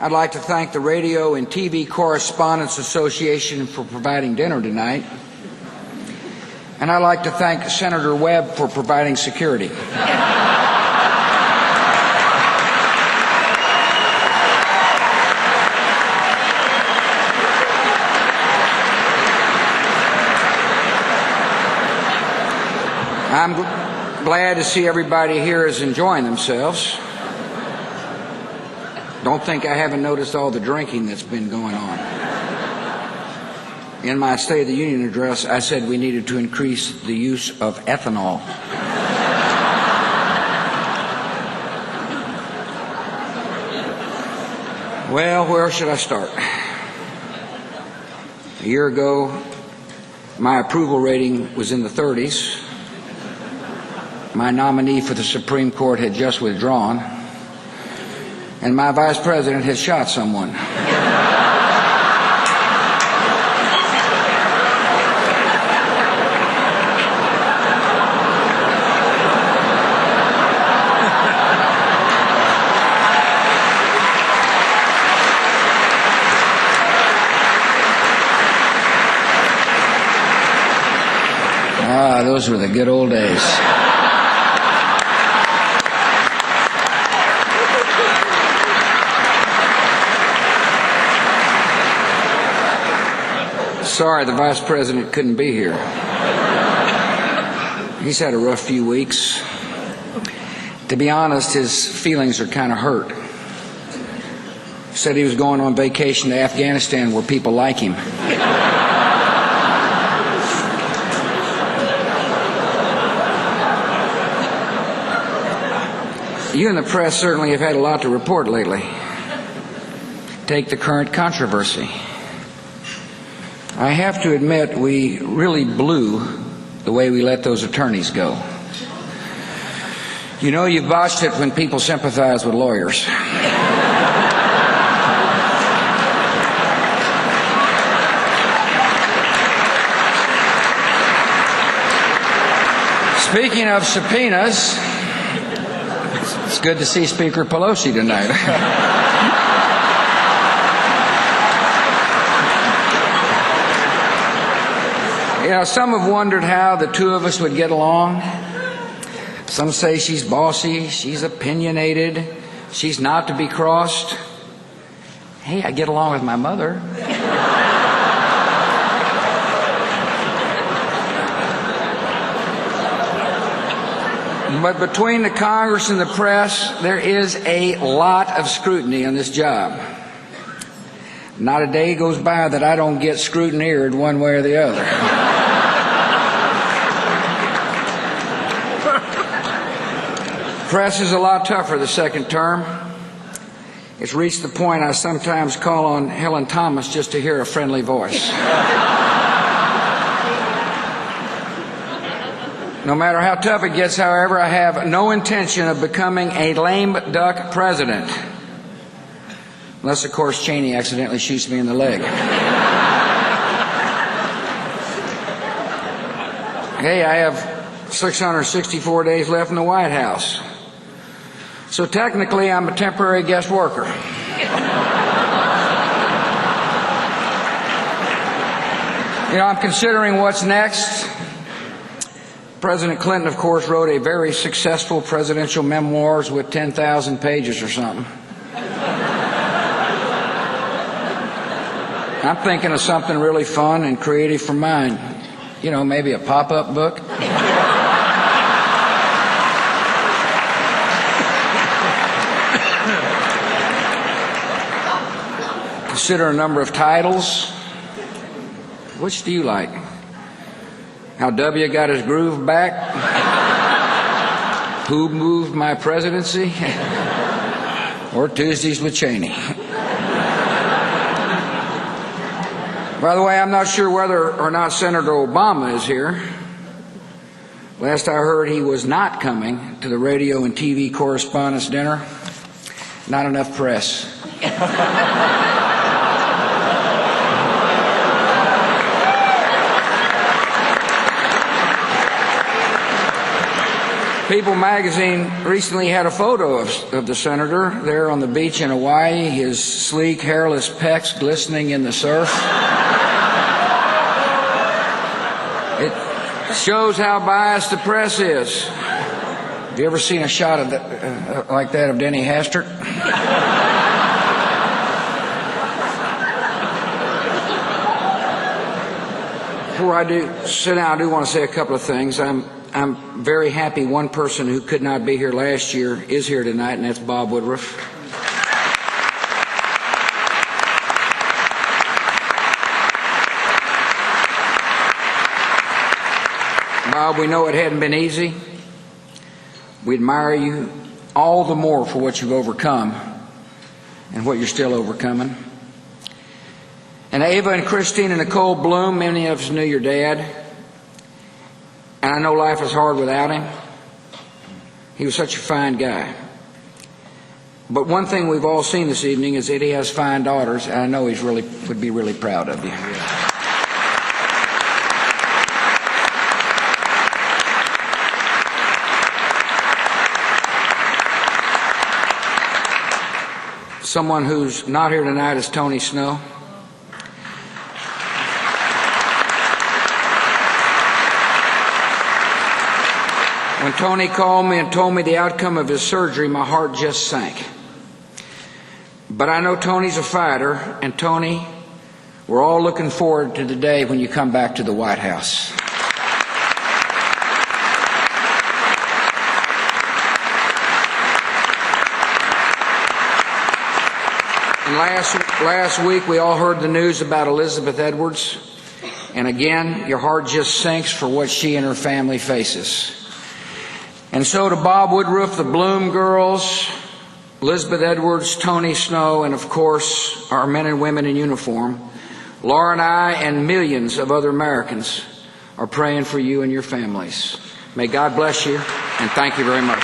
I'd like to thank the Radio and TV Correspondents Association for providing dinner tonight. And I'd like to thank Senator Webb for providing security. I'm glad to see everybody here is enjoying themselves. Don't think I haven't noticed all the drinking that's been going on. In my State of the Union address, I said we needed to increase the use of ethanol. Well, where should I start? A year ago, my approval rating was in the 30s. My nominee for the Supreme Court had just withdrawn, and my vice president had shot someone. Those were the good old days. Sorry, the vice president couldn't be here. He's had a rough few weeks. To be honest, his feelings are kind of hurt. He said he was going on vacation to Afghanistan where people like him. You and the press certainly have had a lot to report lately. Take the current controversy. I have to admit, we really blew the way we let those attorneys go. You know, you've botched it when people sympathize with lawyers. Speaking of subpoenas, it's good to see Speaker Pelosi tonight. You know, some have wondered how the two of us would get along. Some say she's bossy, she's opinionated, she's not to be crossed. Hey, I get along with my mother. But between the Congress and the press, there is a lot of scrutiny on this job. Not a day goes by that I don't get scrutineered one way or the other. Press is a lot tougher the second term. It's reached the point I sometimes call on Helen Thomas just to hear a friendly voice. No matter how tough it gets, however, I have no intention of becoming a lame duck president. Unless, of course, Cheney accidentally shoots me in the leg. Hey, I have 664 days left in the White House. So technically, I'm a temporary guest worker. You know, I'm considering what's next. President Clinton, of course, wrote a very successful presidential memoirs with 10,000 pages or something. I'm thinking of something really fun and creative for mine. You know, maybe a pop-up book. Consider a number of titles. Which do you like? How W got his groove back? Who moved my presidency? Or Tuesdays with Cheney? By the way, I'm not sure whether or not Senator Obama is here. Last I heard, he was not coming to the Radio and TV Correspondents' Dinner. Not enough press. People magazine recently had a photo of the senator there on the beach in Hawaii, his sleek, hairless pecs glistening in the surf. It shows how biased the press is. Have you ever seen a shot of that, like that of Denny Hastert? Before I do sit down, I do want to say a couple of things. I'm very happy one person who could not be here last year is here tonight, and that's Bob Woodruff. Bob, we know it hadn't been easy. We admire you all the more for what you've overcome and what you're still overcoming. And Ava and Christine and Nicole Bloom, many of us knew your dad. And I know life is hard without him. He was such a fine guy. But one thing we've all seen this evening is that he has fine daughters, and I know he would be really proud of you. Someone who's not here tonight is Tony Snow. When Tony called me and told me the outcome of his surgery, my heart just sank. But I know Tony's a fighter, and Tony, we're all looking forward to the day when you come back to the White House. And last week we all heard the news about Elizabeth Edwards, and again, your heart just sinks for what she and her family faces. And so to Bob Woodruff, the Bloom girls, Elizabeth Edwards, Tony Snow, and of course our men and women in uniform, Laura and I and millions of other Americans are praying for you and your families. May God bless you, and thank you very much.